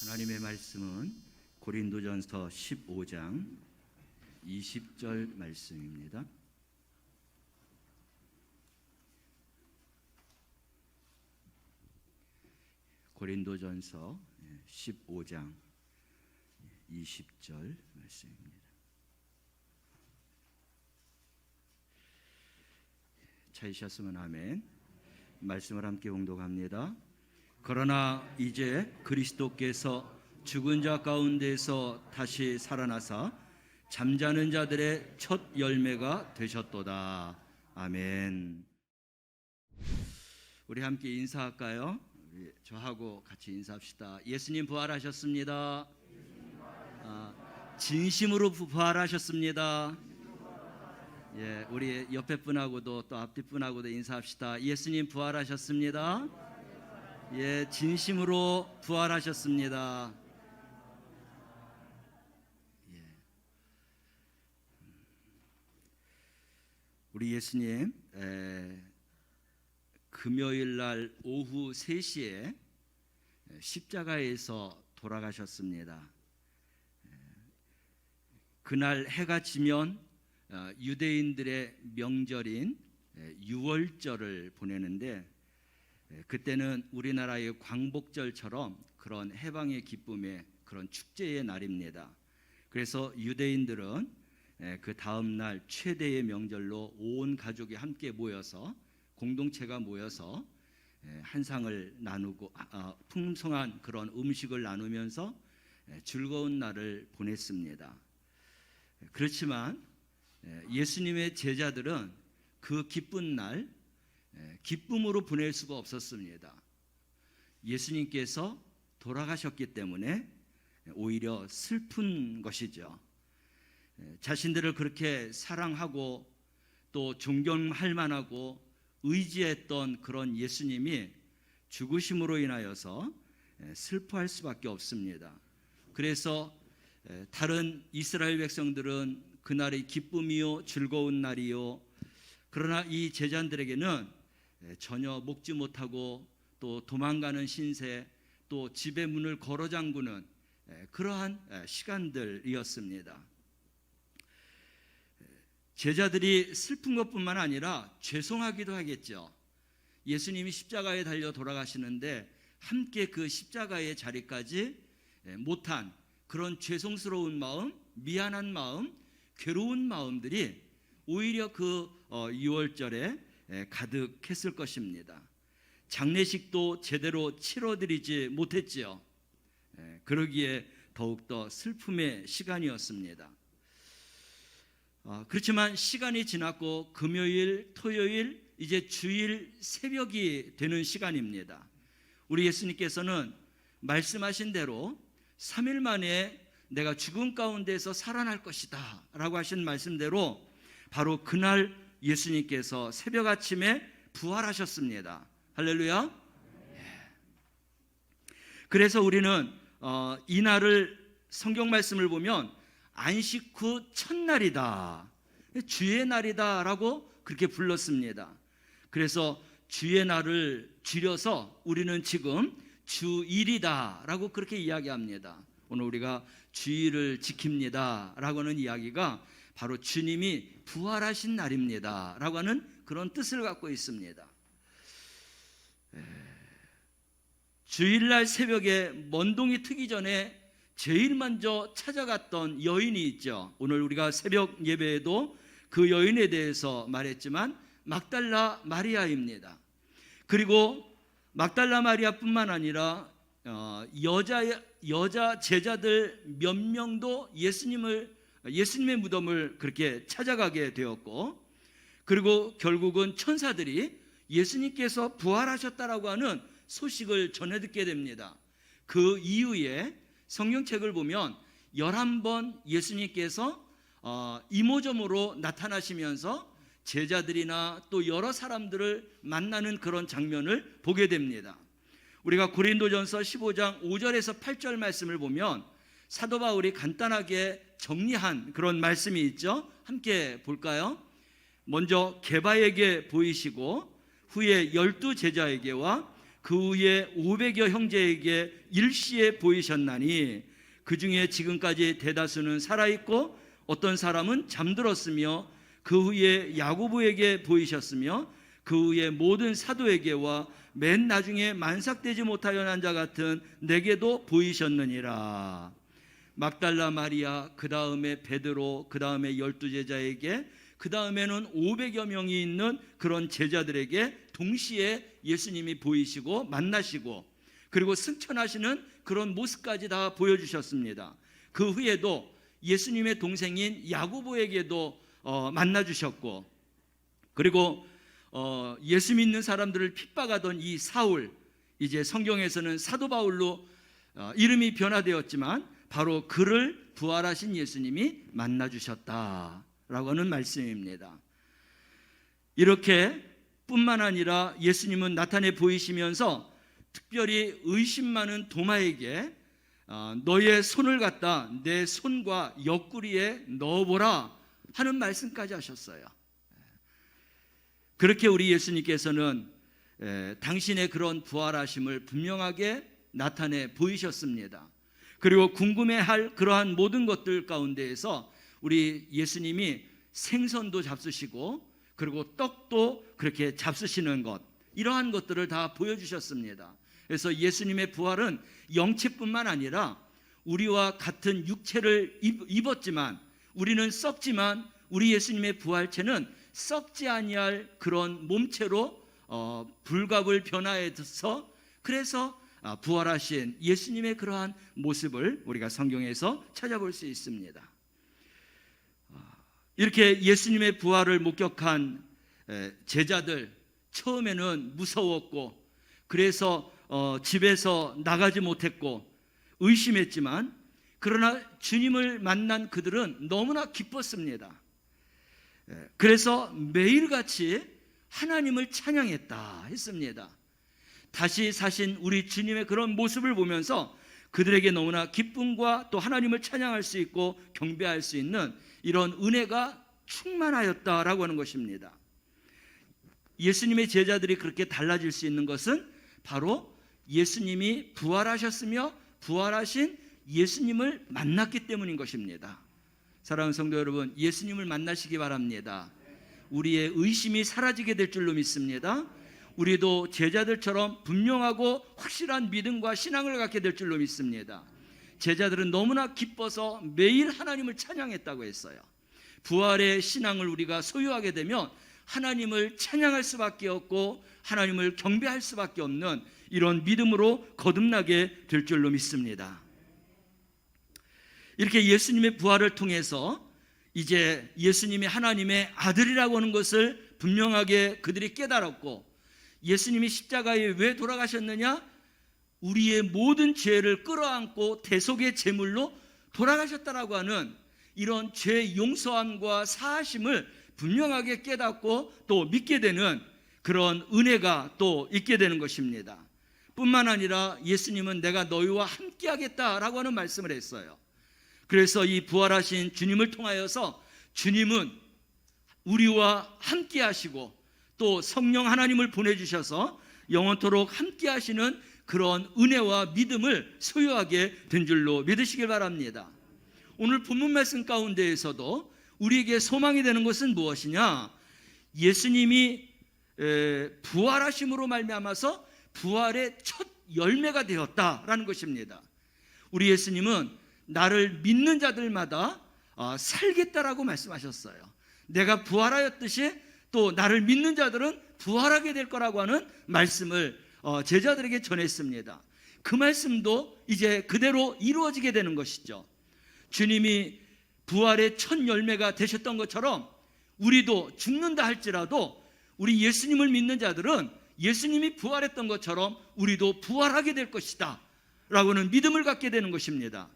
하나님의 말씀은 고린도전서 15장 20절 말씀입니다. 고린도전서 15장 20절 말씀입니다. 찾으셨으면 아멘. 말씀을 함께 봉독합니다. 그러나 이제 그리스도께서 죽은 자 가운데서 다시 살아나사 잠자는 자들의 첫 열매가 되셨도다. 아멘. 우리 함께 인사할까요? 저하고 같이 인사합시다. 예수님 부활하셨습니다. 진심으로 부활하셨습니다. 예, 우리 옆에 분하고도 또 앞뒤 분하고도 인사합시다. 예수님 부활하셨습니다. 예, 진심으로 부활하셨습니다. 예. 우리 예수님 금요일 날 오후 3시에 십자가에서 돌아가셨습니다. 그날 해가 지면 유대인들의 명절인 유월절을 보내는데, 그때는 우리나라의 광복절처럼 그런 해방의 기쁨의 그런 축제의 날입니다. 그래서 유대인들은 그 다음 날 최대의 명절로 온 가족이 함께 모여서, 공동체가 모여서 한상을 나누고 풍성한 그런 음식을 나누면서 즐거운 날을 보냈습니다. 그렇지만 예수님의 제자들은 그 기쁜 날 기쁨으로 보낼 수가 없었습니다. 예수님께서 돌아가셨기 때문에 오히려 슬픈 것이죠. 자신들을 그렇게 사랑하고 또 존경할 만하고 의지했던 그런 예수님이 죽으심으로 인하여서 슬퍼할 수밖에 없습니다. 그래서 다른 이스라엘 백성들은 그날이 기쁨이요 즐거운 날이요, 그러나 이 제자들에게는 전혀 먹지 못하고 또 도망가는 신세, 또 집의 문을 걸어 잠그는 그러한 시간들이었습니다. 제자들이 슬픈 것뿐만 아니라 죄송하기도 하겠죠. 예수님이 십자가에 달려 돌아가시는데 함께 그 십자가의 자리까지 못한 그런 죄송스러운 마음, 미안한 마음, 괴로운 마음들이 오히려 그 6월절에 가득했을 것입니다. 장례식도 제대로 치러드리지 못했지요. 그러기에 더욱더 슬픔의 시간이었습니다. 그렇지만 시간이 지났고 금요일, 토요일, 이제 주일 새벽이 되는 시간입니다. 우리 예수님께서는 말씀하신 대로 3일 만에 내가 죽음 가운데서 살아날 것이다 라고 하신 말씀대로 바로 그날 예수님께서 새벽 아침에 부활하셨습니다. 할렐루야. 그래서 우리는 이 날을, 성경 말씀을 보면 안식 후 첫날이다, 주의 날이다 라고 그렇게 불렀습니다. 그래서 주의 날을 줄여서 우리는 지금 주일이다 라고 그렇게 이야기합니다. 오늘 우리가 주일을 지킵니다 라고 하는 이야기가 바로 주님이 부활하신 날입니다 라고 하는 그런 뜻을 갖고 있습니다. 주일날 새벽에 먼동이 트기 전에 제일 먼저 찾아갔던 여인이 있죠. 오늘 우리가 새벽 예배에도 그 여인에 대해서 말했지만 막달라 마리아입니다. 그리고 막달라 마리아뿐만 아니라 여자 제자들 몇 명도 예수님의 무덤을 그렇게 찾아가게 되었고, 그리고 결국은 천사들이 예수님께서 부활하셨다라고 하는 소식을 전해 듣게 됩니다. 그 이후에 성경책을 보면 11번 예수님께서 이모저모로 나타나시면서 제자들이나 또 여러 사람들을 만나는 그런 장면을 보게 됩니다. 우리가 고린도전서 15장 5절에서 8절 말씀을 보면 사도 바울이 간단하게 정리한 그런 말씀이 있죠. 함께 볼까요? 먼저 게바에게 보이시고 후에 12 제자에게와 그 후에 500여 형제에게 일시에 보이셨나니 그 중에 지금까지 대다수는 살아있고 어떤 사람은 잠들었으며 그 후에 야고보에게 보이셨으며 그 후에 모든 사도에게와 맨 나중에 만삭되지 못하여 난 자 같은 내게도 보이셨느니라. 막달라 마리아, 그 다음에 베드로, 그 다음에 12제자에게, 그 다음에는 500여 명이 있는 그런 제자들에게 동시에 예수님이 보이시고 만나시고, 그리고 승천하시는 그런 모습까지 다 보여주셨습니다. 그 후에도 예수님의 동생인 야고보에게도 만나주셨고, 그리고 예수 믿는 사람들을 핍박하던 이 사울, 이제 성경에서는 사도 바울로 이름이 변화되었지만 바로 그를 부활하신 예수님이 만나주셨다라고 하는 말씀입니다. 이렇게 뿐만 아니라 예수님은 나타내 보이시면서 특별히 의심 많은 도마에게 너의 손을 갖다 내 손과 옆구리에 넣어보라 하는 말씀까지 하셨어요. 그렇게 우리 예수님께서는 당신의 그런 부활하심을 분명하게 나타내 보이셨습니다. 그리고 궁금해할 그러한 모든 것들 가운데에서 우리 예수님이 생선도 잡수시고 그리고 떡도 그렇게 잡수시는 것, 이러한 것들을 다 보여주셨습니다. 그래서 예수님의 부활은 영체뿐만 아니라 우리와 같은 육체를 입었지만, 우리는 썩지만 우리 예수님의 부활체는 썩지 아니할 그런 몸체로 불갑을 변화해서, 그래서 부활하신 예수님의 그러한 모습을 우리가 성경에서 찾아볼 수 있습니다. 이렇게 예수님의 부활을 목격한 제자들, 처음에는 무서웠고 그래서 집에서 나가지 못했고 의심했지만, 그러나 주님을 만난 그들은 너무나 기뻤습니다. 그래서 매일같이 하나님을 찬양했다 했습니다. 다시 사신 우리 주님의 그런 모습을 보면서 그들에게 너무나 기쁨과 또 하나님을 찬양할 수 있고 경배할 수 있는 이런 은혜가 충만하였다라고 하는 것입니다. 예수님의 제자들이 그렇게 달라질 수 있는 것은 바로 예수님이 부활하셨으며 부활하신 예수님을 만났기 때문인 것입니다. 사랑하는 성도 여러분, 예수님을 만나시기 바랍니다. 우리의 의심이 사라지게 될 줄로 믿습니다. 우리도 제자들처럼 분명하고 확실한 믿음과 신앙을 갖게 될 줄로 믿습니다. 제자들은 너무나 기뻐서 매일 하나님을 찬양했다고 했어요. 부활의 신앙을 우리가 소유하게 되면 하나님을 찬양할 수밖에 없고 하나님을 경배할 수밖에 없는 이런 믿음으로 거듭나게 될 줄로 믿습니다. 이렇게 예수님의 부활을 통해서 이제 예수님이 하나님의 아들이라고 하는 것을 분명하게 그들이 깨달았고, 예수님이 십자가에 왜 돌아가셨느냐? 우리의 모든 죄를 끌어안고 대속의 제물로 돌아가셨다라고 하는 이런 죄 용서함과 사하심을 분명하게 깨닫고 또 믿게 되는 그런 은혜가 또 있게 되는 것입니다. 뿐만 아니라 예수님은 내가 너희와 함께 하겠다라고 하는 말씀을 했어요. 그래서 이 부활하신 주님을 통하여서 주님은 우리와 함께 하시고 또 성령 하나님을 보내주셔서 영원토록 함께 하시는 그런 은혜와 믿음을 소유하게 된 줄로 믿으시길 바랍니다. 오늘 본문 말씀 가운데에서도 우리에게 소망이 되는 것은 무엇이냐? 예수님이 부활하심으로 말미암아서 부활의 첫 열매가 되었다라는 것입니다. 우리 예수님은 나를 믿는 자들마다 살겠다라고 말씀하셨어요. 내가 부활하였듯이 또 나를 믿는 자들은 부활하게 될 거라고 하는 말씀을 제자들에게 전했습니다. 그 말씀도 이제 그대로 이루어지게 되는 것이죠. 주님이 부활의 첫 열매가 되셨던 것처럼 우리도 죽는다 할지라도 우리 예수님을 믿는 자들은 예수님이 부활했던 것처럼 우리도 부활하게 될 것이다 라고는 믿음을 갖게 되는 것입니다.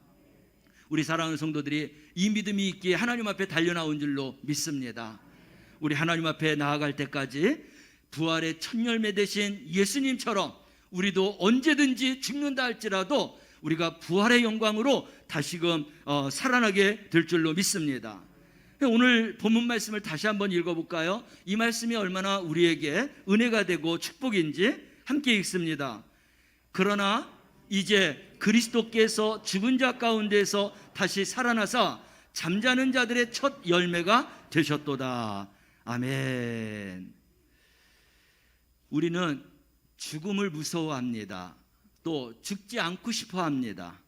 우리 사랑하는 성도들이 이 믿음이 있기에 하나님 앞에 달려나온 줄로 믿습니다. 우리 하나님 앞에 나아갈 때까지 부활의 첫 열매 되신 예수님처럼 우리도 언제든지 죽는다 할지라도 우리가 부활의 영광으로 다시금 살아나게 될 줄로 믿습니다. 오늘 본문 말씀을 다시 한번 읽어볼까요? 이 말씀이 얼마나 우리에게 은혜가 되고 축복인지 함께 읽습니다. 그러나 이제 그리스도께서 죽은 자 가운데서 다시 살아나사 잠자는 자들의 첫 열매가 되셨도다. 아멘. 우리는 죽음을 무서워합니다. 또 죽지 않고 싶어 합니다.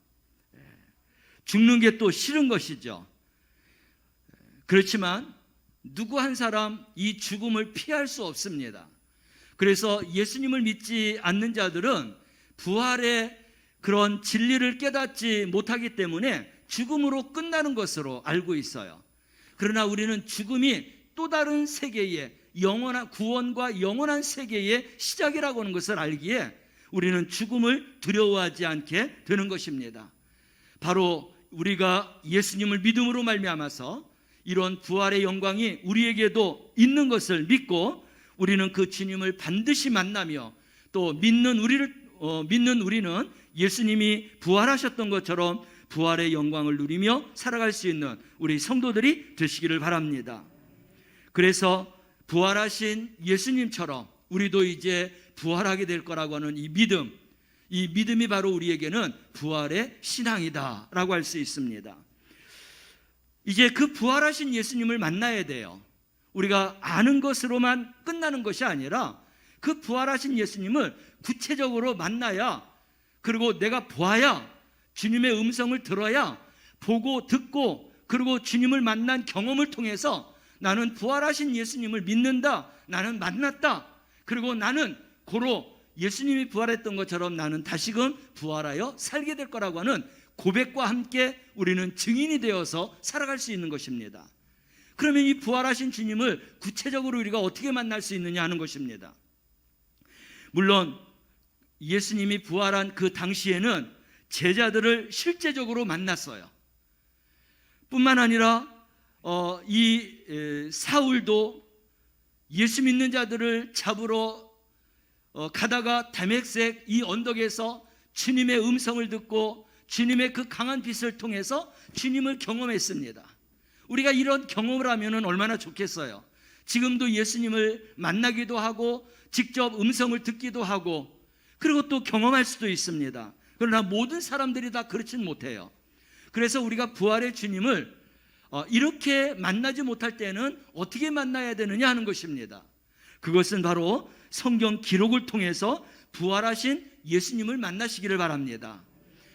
죽는 게 또 싫은 것이죠. 그렇지만 누구 한 사람 이 죽음을 피할 수 없습니다. 그래서 예수님을 믿지 않는 자들은 부활의 그런 진리를 깨닫지 못하기 때문에 죽음으로 끝나는 것으로 알고 있어요. 그러나 우리는 죽음이 또 다른 세계의 영원한 구원과 영원한 세계의 시작이라고 하는 것을 알기에 우리는 죽음을 두려워하지 않게 되는 것입니다. 바로 우리가 예수님을 믿음으로 말미암아서 이런 부활의 영광이 우리에게도 있는 것을 믿고 우리는 그 주님을 반드시 만나며 또 믿는 우리는 예수님이 부활하셨던 것처럼 부활의 영광을 누리며 살아갈 수 있는 우리 성도들이 되시기를 바랍니다. 그래서 부활하신 예수님처럼 우리도 이제 부활하게 될 거라고 하는 이 믿음이 바로 우리에게는 부활의 신앙이다라고 할 수 있습니다. 이제 그 부활하신 예수님을 만나야 돼요. 우리가 아는 것으로만 끝나는 것이 아니라 그 부활하신 예수님을 구체적으로 만나야, 그리고 내가 보아야, 주님의 음성을 들어야, 보고 듣고 그리고 주님을 만난 경험을 통해서 나는 부활하신 예수님을 믿는다, 나는 만났다, 그리고 나는 고로 예수님이 부활했던 것처럼 나는 다시금 부활하여 살게 될 거라고 하는 고백과 함께 우리는 증인이 되어서 살아갈 수 있는 것입니다. 그러면 이 부활하신 주님을 구체적으로 우리가 어떻게 만날 수 있느냐 하는 것입니다. 물론 예수님이 부활한 그 당시에는 제자들을 실제적으로 만났어요. 뿐만 아니라 이 사울도 예수 믿는 자들을 잡으러 가다가 다메섹 이 언덕에서 주님의 음성을 듣고 주님의 그 강한 빛을 통해서 주님을 경험했습니다. 우리가 이런 경험을 하면 얼마나 좋겠어요. 지금도 예수님을 만나기도 하고 직접 음성을 듣기도 하고 그리고 또 경험할 수도 있습니다. 그러나 모든 사람들이 다 그렇지는 못해요. 그래서 우리가 부활의 주님을 이렇게 만나지 못할 때는 어떻게 만나야 되느냐 하는 것입니다. 그것은 바로 성경 기록을 통해서 부활하신 예수님을 만나시기를 바랍니다.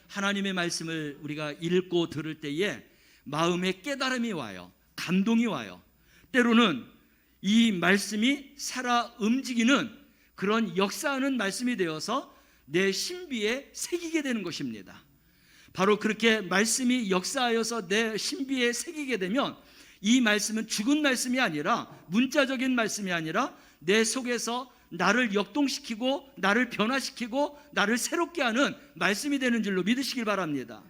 하나님의 말씀을 우리가 읽고 들을 때에 마음에 깨달음이 와요. 감동이 와요. 때로는 이 말씀이 살아 움직이는 그런 역사하는 말씀이 되어서 내 신비에 새기게 되는 것입니다. 바로 그렇게 말씀이 역사하여서 내 신비에 새기게 되면 이 말씀은 죽은 말씀이 아니라, 문자적인 말씀이 아니라 내 속에서 나를 역동시키고 나를 변화시키고 나를 새롭게 하는 말씀이 되는 줄로 믿으시길 바랍니다.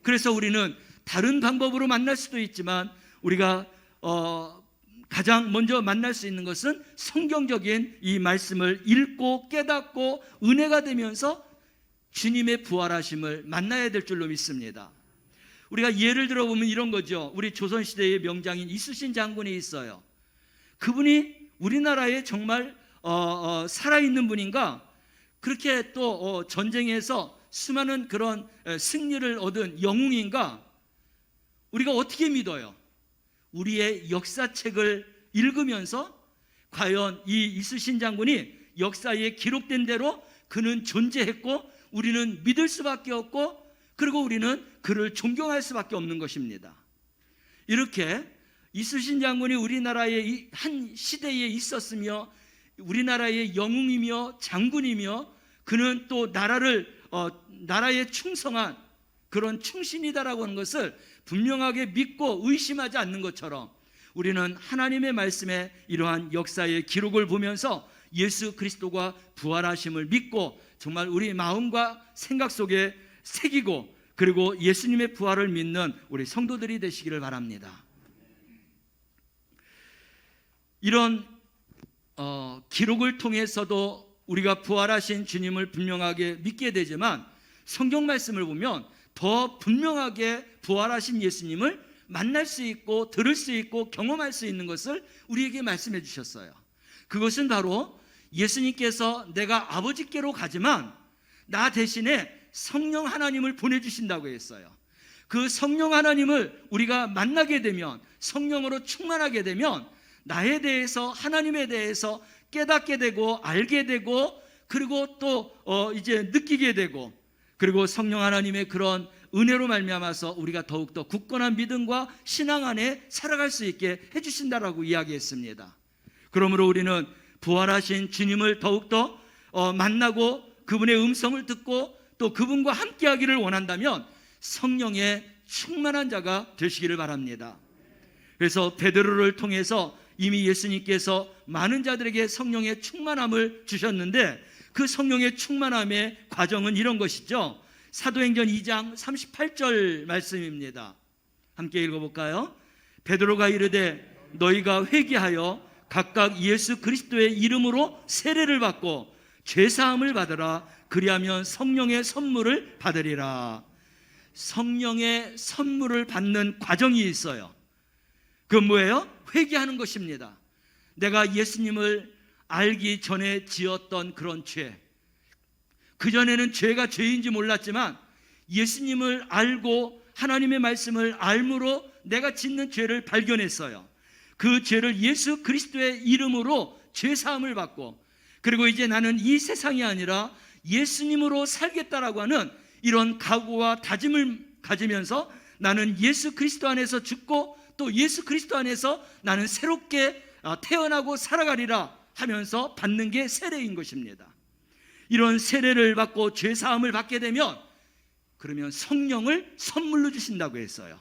그래서 우리는 다른 방법으로 만날 수도 있지만 우리가 가장 먼저 만날 수 있는 것은 성경적인 이 말씀을 읽고 깨닫고 은혜가 되면서 주님의 부활하심을 만나야 될 줄로 믿습니다. 우리가 예를 들어보면 이런 거죠. 우리 조선시대의 명장인 이순신 장군이 있어요. 그분이 우리나라에 정말 살아있는 분인가? 그렇게 또 전쟁에서 수많은 그런 승리를 얻은 영웅인가? 우리가 어떻게 믿어요? 우리의 역사책을 읽으면서 과연 이 이순신 장군이 역사에 기록된 대로 그는 존재했고 우리는 믿을 수밖에 없고 그리고 우리는 그를 존경할 수밖에 없는 것입니다. 이렇게 이순신 장군이 우리나라의 한 시대에 있었으며 우리나라의 영웅이며 장군이며 그는 또 나라에 충성한 그런 충신이다라고 하는 것을 분명하게 믿고 의심하지 않는 것처럼 우리는 하나님의 말씀에 이러한 역사의 기록을 보면서 예수 그리스도가 부활하심을 믿고 정말 우리 마음과 생각 속에 새기고 그리고 예수님의 부활을 믿는 우리 성도들이 되시기를 바랍니다. 이런 기록을 통해서도 우리가 부활하신 주님을 분명하게 믿게 되지만 성경 말씀을 보면 더 분명하게 부활하신 예수님을 만날 수 있고 들을 수 있고 경험할 수 있는 것을 우리에게 말씀해 주셨어요. 그것은 바로 예수님께서 내가 아버지께로 가지만 나 대신에 성령 하나님을 보내주신다고 했어요. 그 성령 하나님을 우리가 만나게 되면, 성령으로 충만하게 되면 나에 대해서, 하나님에 대해서 깨닫게 되고 알게 되고, 그리고 또 이제 느끼게 되고, 그리고 성령 하나님의 그런 은혜로 말미암아서 우리가 더욱더 굳건한 믿음과 신앙 안에 살아갈 수 있게 해주신다라고 이야기했습니다. 그러므로 우리는 부활하신 주님을 더욱더 만나고 그분의 음성을 듣고 또 그분과 함께하기를 원한다면 성령의 충만한 자가 되시기를 바랍니다. 그래서 베드로를 통해서 이미 예수님께서 많은 자들에게 성령의 충만함을 주셨는데, 그 성령의 충만함의 과정은 이런 것이죠. 사도행전 2장 38절 말씀입니다. 함께 읽어볼까요? 베드로가 이르되 너희가 회개하여 각각 예수 그리스도의 이름으로 세례를 받고 죄사함을 받으라. 그리하면 성령의 선물을 받으리라. 성령의 선물을 받는 과정이 있어요. 그건 뭐예요? 회개하는 것입니다. 내가 예수님을 알기 전에 지었던 그런 죄, 그전에는 죄가 죄인지 몰랐지만 예수님을 알고 하나님의 말씀을 알므로 내가 짓는 죄를 발견했어요. 그 죄를 예수 그리스도의 이름으로 죄사함을 받고, 그리고 이제 나는 이 세상이 아니라 예수님으로 살겠다라고 하는 이런 각오와 다짐을 가지면서 나는 예수 그리스도 안에서 죽고 또 예수 그리스도 안에서 나는 새롭게 태어나고 살아가리라 하면서 받는 게 세례인 것입니다. 이런 세례를 받고 죄사함을 받게 되면 그러면 성령을 선물로 주신다고 했어요.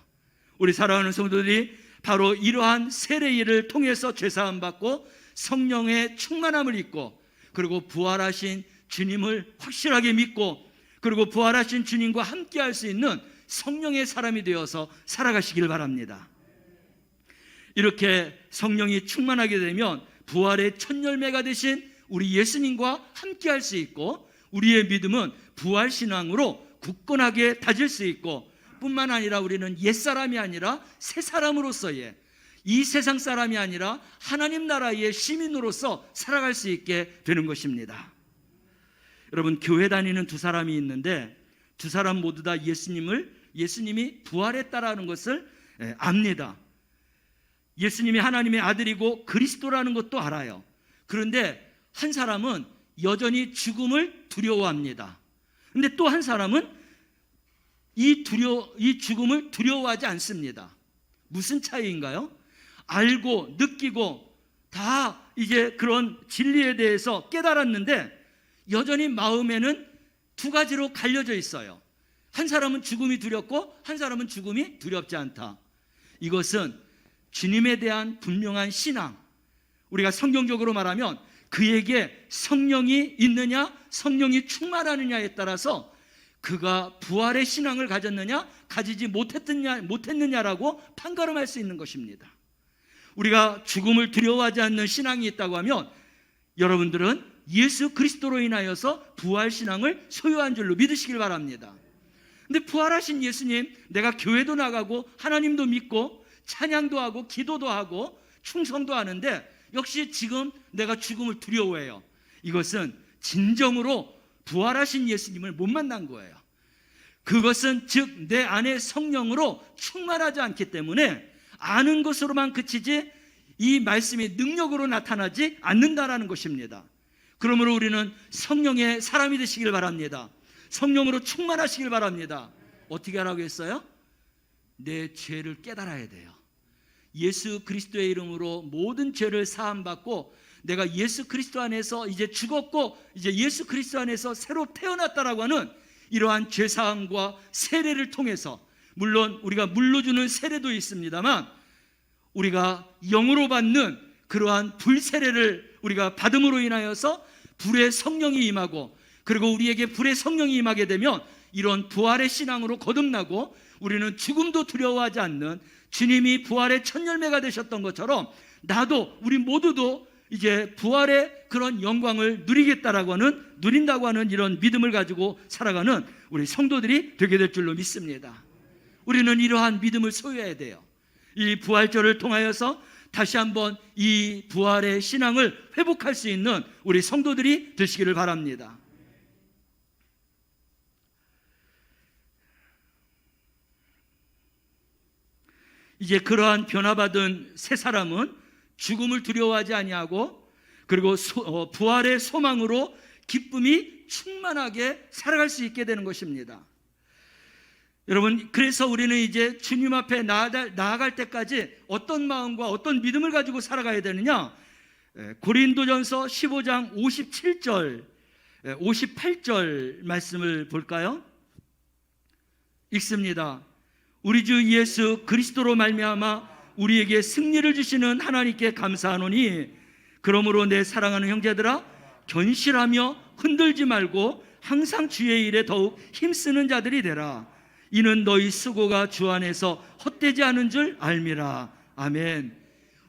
우리 사랑하는 성도들이 바로 이러한 세례일을 통해서 죄사함 받고 성령의 충만함을 입고, 그리고 부활하신 주님을 확실하게 믿고, 그리고 부활하신 주님과 함께 할 수 있는 성령의 사람이 되어서 살아가시길 바랍니다. 이렇게 성령이 충만하게 되면 부활의 첫 열매가 되신 우리 예수님과 함께 할 수 있고, 우리의 믿음은 부활신앙으로 굳건하게 다질 수 있고, 뿐만 아니라 우리는 옛사람이 아니라 새사람으로서의, 이 세상 사람이 아니라 하나님 나라의 시민으로서 살아갈 수 있게 되는 것입니다. 여러분, 교회 다니는 두 사람이 있는데 두 사람 모두 다 예수님이 부활했다라는 것을 압니다. 예수님이 하나님의 아들이고 그리스도라는 것도 알아요. 그런데 한 사람은 여전히 죽음을 두려워합니다. 그런데 또 한 사람은 이 죽음을 두려워하지 않습니다. 무슨 차이인가요? 알고 느끼고 다 이제 그런 진리에 대해서 깨달았는데 여전히 마음에는 두 가지로 갈려져 있어요. 한 사람은 죽음이 두렵고 한 사람은 죽음이 두렵지 않다. 이것은 주님에 대한 분명한 신앙, 우리가 성경적으로 말하면 그에게 성령이 있느냐 성령이 충만하느냐에 따라서 그가 부활의 신앙을 가졌느냐 가지지 못했느냐라고 판가름할 수 있는 것입니다. 우리가 죽음을 두려워하지 않는 신앙이 있다고 하면 여러분들은 예수 그리스도로 인하여서 부활 신앙을 소유한 줄로 믿으시길 바랍니다. 근데 부활하신 예수님, 내가 교회도 나가고 하나님도 믿고 찬양도 하고 기도도 하고 충성도 하는데 역시 지금 내가 죽음을 두려워해요. 이것은 진정으로 부활하신 예수님을 못 만난 거예요. 그것은 즉 내 안에 성령으로 충만하지 않기 때문에 아는 것으로만 그치지 이 말씀이 능력으로 나타나지 않는다라는 것입니다. 그러므로 우리는 성령의 사람이 되시길 바랍니다. 성령으로 충만하시길 바랍니다. 어떻게 하라고 했어요? 내 죄를 깨달아야 돼요. 예수 그리스도의 이름으로 모든 죄를 사함받고 내가 예수 그리스도 안에서 이제 죽었고 이제 예수 그리스도 안에서 새로 태어났다라고 하는 이러한 죄사함과 세례를 통해서, 물론 우리가 물로 주는 세례도 있습니다만 우리가 영으로 받는 그러한 불세례를 우리가 받음으로 인하여서 불의 성령이 임하고, 그리고 우리에게 불의 성령이 임하게 되면 이런 부활의 신앙으로 거듭나고 우리는 죽음도 두려워하지 않는 주님이 부활의 첫 열매가 되셨던 것처럼 나도 우리 모두도 이제 부활의 그런 영광을 누린다고 하는 이런 믿음을 가지고 살아가는 우리 성도들이 되게 될 줄로 믿습니다. 우리는 이러한 믿음을 소유해야 돼요. 이 부활절을 통하여서 다시 한번 이 부활의 신앙을 회복할 수 있는 우리 성도들이 되시기를 바랍니다. 이제 그러한 변화받은 새 사람은 죽음을 두려워하지 아니하고 그리고 부활의 소망으로 기쁨이 충만하게 살아갈 수 있게 되는 것입니다. 여러분, 그래서 우리는 이제 주님 앞에 나아갈 때까지 어떤 마음과 어떤 믿음을 가지고 살아가야 되느냐? 고린도전서 15장 57절 58절 말씀을 볼까요? 읽습니다. 우리 주 예수 그리스도로 말미암아 우리에게 승리를 주시는 하나님께 감사하노니 그러므로 내 사랑하는 형제들아 견실하며 흔들지 말고 항상 주의 일에 더욱 힘쓰는 자들이 되라. 이는 너희 수고가 주 안에서 헛되지 않은 줄 알미라. 아멘.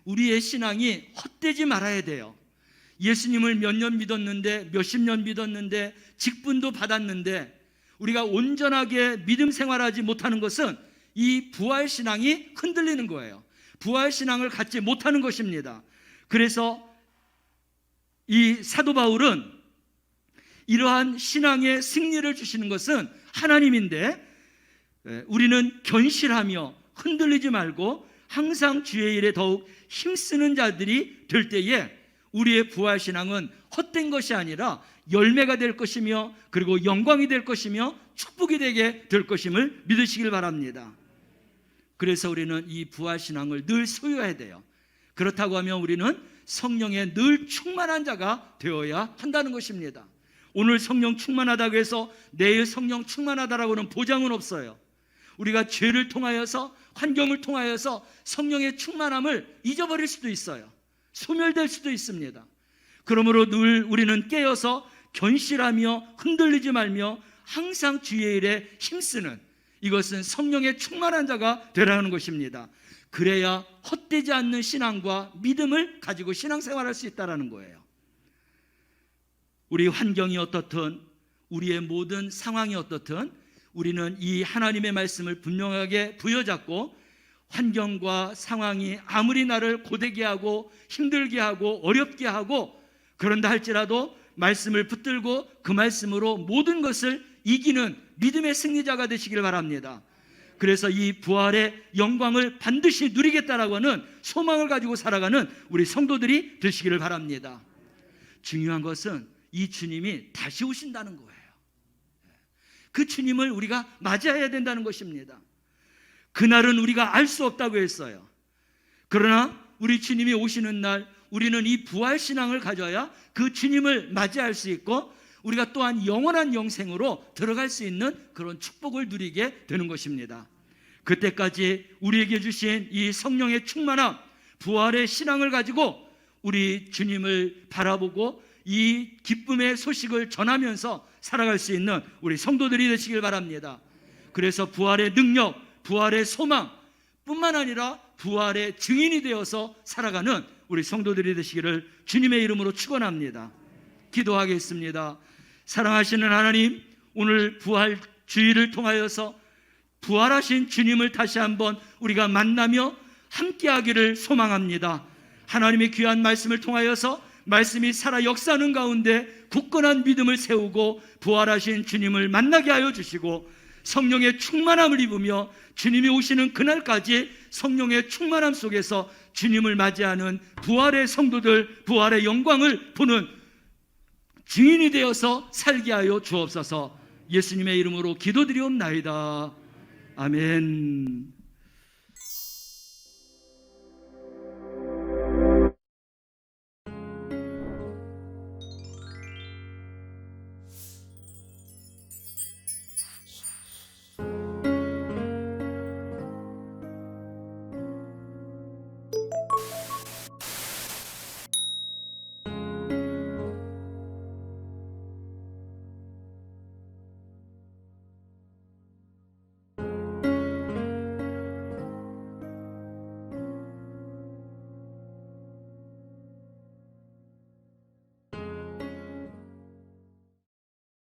우리의 신앙이 헛되지 말아야 돼요. 예수님을 몇 년 믿었는데 몇십 년 믿었는데 직분도 받았는데 우리가 온전하게 믿음 생활하지 못하는 것은 이 부활신앙이 흔들리는 거예요. 부활신앙을 갖지 못하는 것입니다. 그래서 이 사도 바울은 이러한 신앙의 승리를 주시는 것은 하나님인데 우리는 견실하며 흔들리지 말고 항상 주의 일에 더욱 힘쓰는 자들이 될 때에 우리의 부활신앙은 헛된 것이 아니라 열매가 될 것이며 그리고 영광이 될 것이며 축복이 되게 될 것임을 믿으시길 바랍니다. 그래서 우리는 이 부활신앙을 늘 소유해야 돼요. 그렇다고 하면 우리는 성령에 늘 충만한 자가 되어야 한다는 것입니다. 오늘 성령 충만하다고 해서 내일 성령 충만하다라고는 보장은 없어요. 우리가 죄를 통하여서 환경을 통하여서 성령의 충만함을 잊어버릴 수도 있어요. 소멸될 수도 있습니다. 그러므로 늘 우리는 깨어서 견실하며 흔들리지 말며 항상 주의 일에 힘쓰는 이것은 성령의 충만한 자가 되라는 것입니다. 그래야 헛되지 않는 신앙과 믿음을 가지고 신앙생활할 수 있다는 거예요. 우리 환경이 어떻든 우리의 모든 상황이 어떻든 우리는 이 하나님의 말씀을 분명하게 부여잡고 환경과 상황이 아무리 나를 고되게 하고 힘들게 하고 어렵게 하고 그런다 할지라도 말씀을 붙들고 그 말씀으로 모든 것을 이기는 믿음의 승리자가 되시길 바랍니다. 그래서 이 부활의 영광을 반드시 누리겠다라고 하는 소망을 가지고 살아가는 우리 성도들이 되시기를 바랍니다. 중요한 것은 이 주님이 다시 오신다는 거예요. 그 주님을 우리가 맞이해야 된다는 것입니다. 그날은 우리가 알 수 없다고 했어요. 그러나 우리 주님이 오시는 날 우리는 이 부활신앙을 가져야 그 주님을 맞이할 수 있고 우리가 또한 영원한 영생으로 들어갈 수 있는 그런 축복을 누리게 되는 것입니다. 그때까지 우리에게 주신 이 성령의 충만함, 부활의 신앙을 가지고 우리 주님을 바라보고 이 기쁨의 소식을 전하면서 살아갈 수 있는 우리 성도들이 되시길 바랍니다. 그래서 부활의 능력, 부활의 소망 뿐만 아니라 부활의 증인이 되어서 살아가는 우리 성도들이 되시기를 주님의 이름으로 축원합니다. 기도하겠습니다. 사랑하시는 하나님, 오늘 부활 주일을 통하여서 부활하신 주님을 다시 한번 우리가 만나며 함께하기를 소망합니다. 하나님의 귀한 말씀을 통하여서 말씀이 살아 역사하는 가운데 굳건한 믿음을 세우고 부활하신 주님을 만나게 하여 주시고 성령의 충만함을 입으며 주님이 오시는 그날까지 성령의 충만함 속에서 주님을 맞이하는 부활의 성도들, 부활의 영광을 보는 증인이 되어서 살게 하여 주옵소서. 예수님의 이름으로 기도드리옵나이다. 아멘.